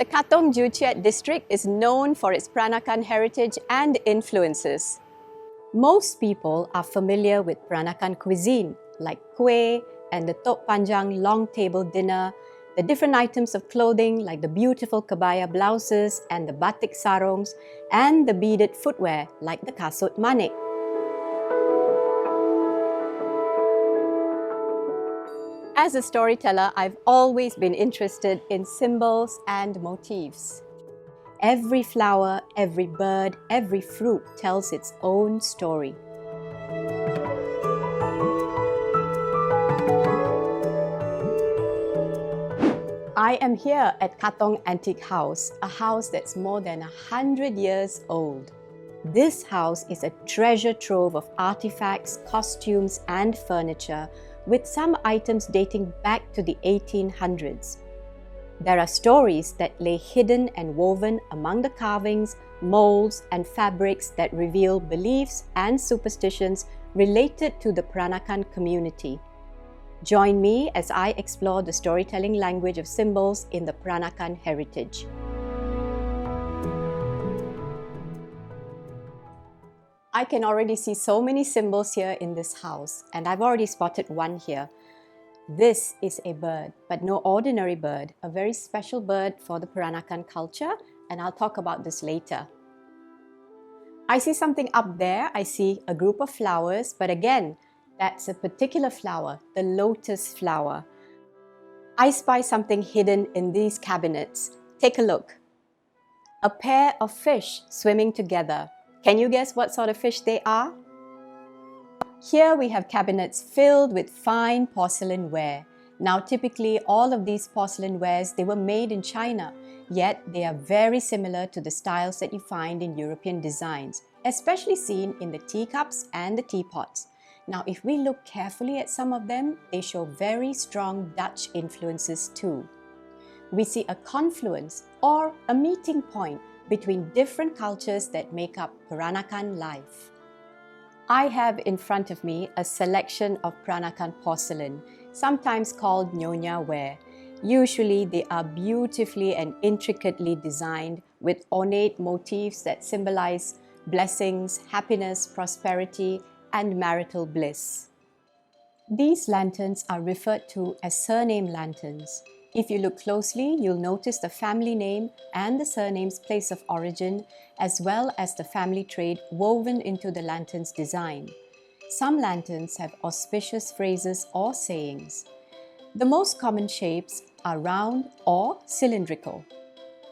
The Katong Juchiat district is known for its Peranakan heritage and influences. Most people are familiar with Peranakan cuisine like kueh and the tok panjang long table dinner, the different items of clothing like the beautiful kebaya blouses and the batik sarongs, and the beaded footwear like the kasut manik. As a storyteller, I've always been interested in symbols and motifs. Every flower, every bird, every fruit tells its own story. I am here at Katong Antique House, a house that's more than 100 years old. This house is a treasure trove of artifacts, costumes, and furniture, with some items dating back to the 1800s. There are stories that lay hidden and woven among the carvings, molds, and fabrics that reveal beliefs and superstitions related to the Peranakan community. Join me as I explore the storytelling language of symbols in the Peranakan heritage. I can already see so many symbols here in this house, and I've already spotted one here. This is a bird, but no ordinary bird, a very special bird for the Peranakan culture, and I'll talk about this later. I see something up there. I see a group of flowers, but again, that's a particular flower, the lotus flower. I spy something hidden in these cabinets. Take a look. A pair of fish swimming together. Can you guess what sort of fish they are? Here we have cabinets filled with fine porcelain ware. Now typically all of these porcelain wares, they were made in China, yet they are very similar to the styles that you find in European designs, especially seen in the teacups and the teapots. Now if we look carefully at some of them, they show very strong Dutch influences too. We see a confluence or a meeting point between different cultures that make up Peranakan life. I have in front of me a selection of Peranakan porcelain, sometimes called Nyonya ware. Usually they are beautifully and intricately designed with ornate motifs that symbolize blessings, happiness, prosperity, and marital bliss. These lanterns are referred to as surname lanterns. If you look closely, you'll notice the family name and the surname's place of origin, as well as the family trade woven into the lantern's design. Some lanterns have auspicious phrases or sayings. The most common shapes are round or cylindrical.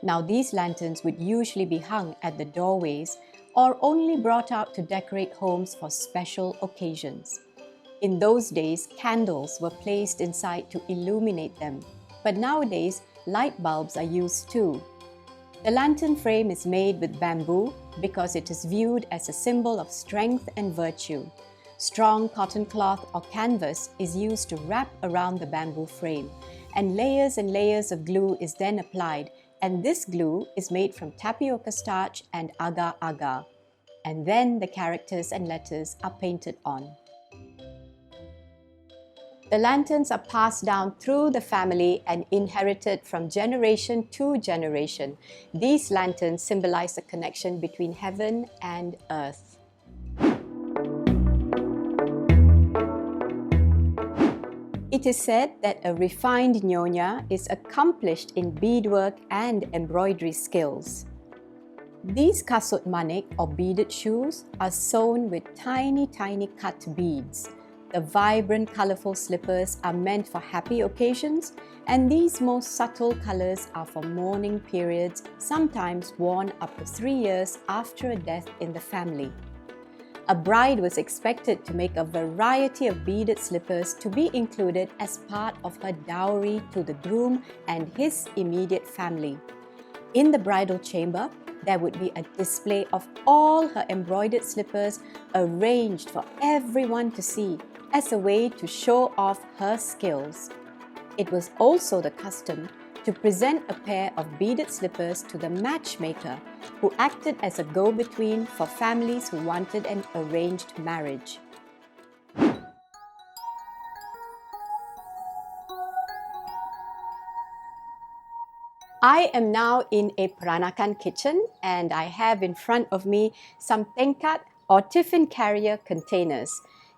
Now, these lanterns would usually be hung at the doorways or only brought out to decorate homes for special occasions. In those days, candles were placed inside to illuminate them. But nowadays, light bulbs are used too. The lantern frame is made with bamboo because it is viewed as a symbol of strength and virtue. Strong cotton cloth or canvas is used to wrap around the bamboo frame, and layers of glue is then applied, and this glue is made from tapioca starch and agar-agar. And then the characters and letters are painted on. The lanterns are passed down through the family and inherited from generation to generation. These lanterns symbolize the connection between heaven and earth. It is said that a refined nyonya is accomplished in beadwork and embroidery skills. These kasut manik or beaded shoes are sewn with tiny cut beads. The vibrant, colorful slippers are meant for happy occasions, and these most subtle colors are for mourning periods, sometimes worn up to 3 years after a death in the family. A bride was expected to make a variety of beaded slippers to be included as part of her dowry to the groom and his immediate family. In the bridal chamber, there would be a display of all her embroidered slippers arranged for everyone to see, as a way to show off her skills. It was also the custom to present a pair of beaded slippers to the matchmaker, who acted as a go-between for families who wanted an arranged marriage. I am now in a Peranakan kitchen and I have in front of me some Tenkat or tiffin carrier containers.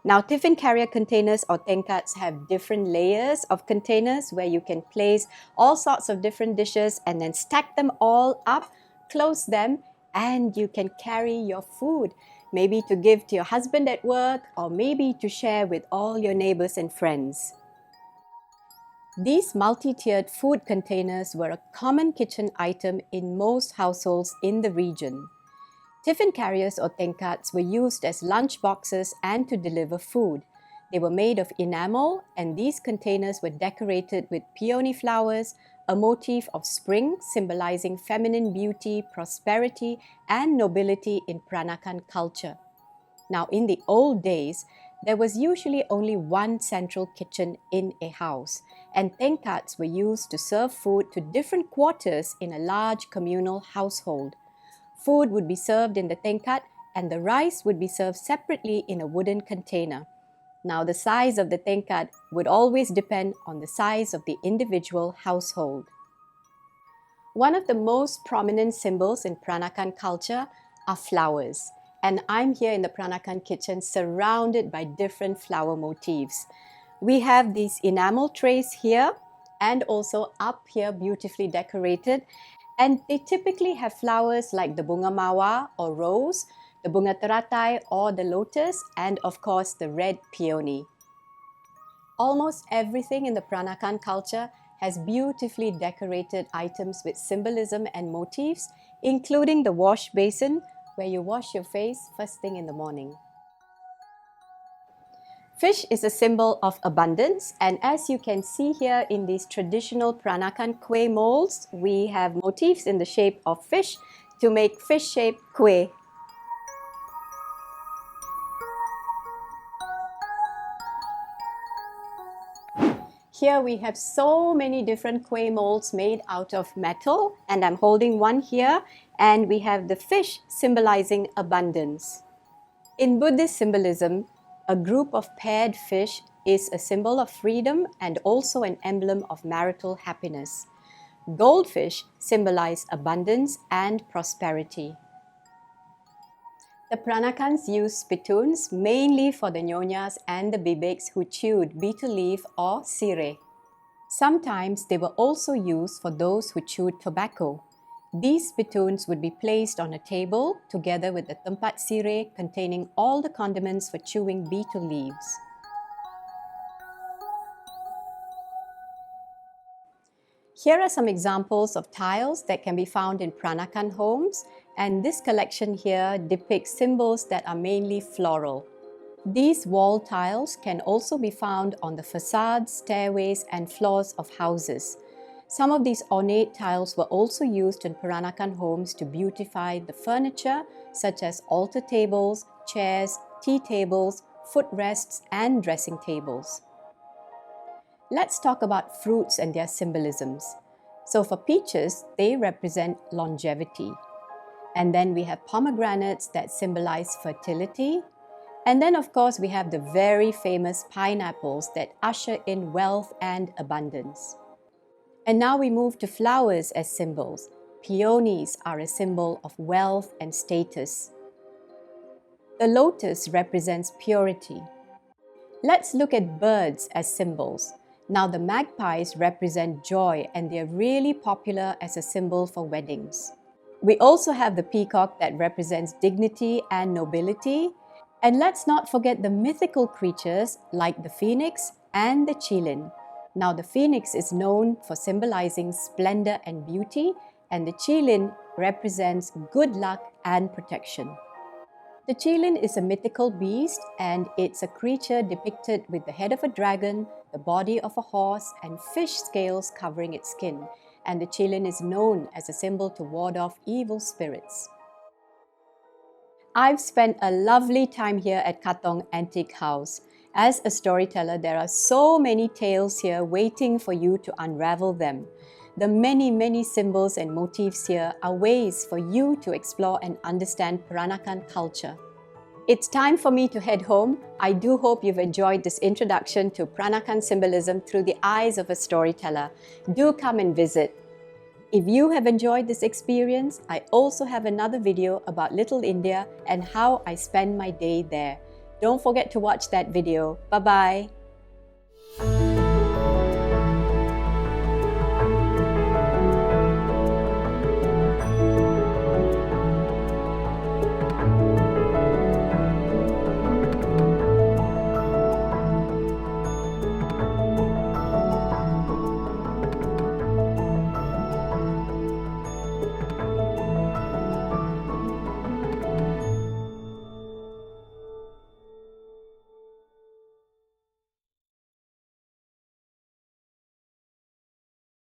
Now, tiffin carrier containers or Tenkats have different layers of containers where you can place all sorts of different dishes and then stack them all up, close them, and you can carry your food, maybe to give to your husband at work or maybe to share with all your neighbors and friends. These multi-tiered food containers were a common kitchen item in most households in the region. Tiffin carriers or tenkats were used as lunch boxes and to deliver food. They were made of enamel and these containers were decorated with peony flowers, a motif of spring symbolizing feminine beauty, prosperity and nobility in Peranakan culture. Now, in the old days, there was usually only one central kitchen in a house, and tenkats were used to serve food to different quarters in a large communal household. Food would be served in the tenkat, and the rice would be served separately in a wooden container. Now, the size of the tenkat would always depend on the size of the individual household. One of the most prominent symbols in Peranakan culture are flowers. And I'm here in the Peranakan kitchen surrounded by different flower motifs. We have these enamel trays here and also up here beautifully decorated. And they typically have flowers like the bunga mawar or rose, the bunga teratai or the lotus, and of course the red peony. Almost everything in the Peranakan culture has beautifully decorated items with symbolism and motifs, including the wash basin, where you wash your face first thing in the morning. Fish is a symbol of abundance, and as you can see here in these traditional Peranakan kueh molds, we have motifs in the shape of fish to make fish-shaped kueh. Here we have so many different kueh molds made out of metal, and I'm holding one here, and we have the fish symbolizing abundance. In Buddhist symbolism, a group of paired fish is a symbol of freedom and also an emblem of marital happiness. Goldfish symbolize abundance and prosperity. The Peranakans used spittoons mainly for the nyonyas and the bibeks who chewed betel leaf or sireh. Sometimes they were also used for those who chewed tobacco. These spittoons would be placed on a table together with the tempat sireh containing all the condiments for chewing betel leaves. Here are some examples of tiles that can be found in Peranakan homes, and this collection here depicts symbols that are mainly floral. These wall tiles can also be found on the facades, stairways and floors of houses. Some of these ornate tiles were also used in Peranakan homes to beautify the furniture, such as altar tables, chairs, tea tables, footrests and dressing tables. Let's talk about fruits and their symbolisms. So for peaches, they represent longevity. And then we have pomegranates that symbolize fertility. And then of course we have the very famous pineapples that usher in wealth and abundance. And now we move to flowers as symbols. Peonies are a symbol of wealth and status. The lotus represents purity. Let's look at birds as symbols. Now the magpies represent joy and they're really popular as a symbol for weddings. We also have the peacock that represents dignity and nobility. And let's not forget the mythical creatures like the phoenix and the qilin. Now the phoenix is known for symbolizing splendor and beauty, and the qilin represents good luck and protection. The qilin is a mythical beast and it's a creature depicted with the head of a dragon, the body of a horse and fish scales covering its skin. And the qilin is known as a symbol to ward off evil spirits. I've spent a lovely time here at Katong Antique House. As a storyteller, there are so many tales here waiting for you to unravel them. The many symbols and motifs here are ways for you to explore and understand Peranakan culture. It's time for me to head home. I do hope you've enjoyed this introduction to Peranakan symbolism through the eyes of a storyteller. Do come and visit. If you have enjoyed this experience, I also have another video about Little India and how I spend my day there. Don't forget to watch that video. Bye-bye.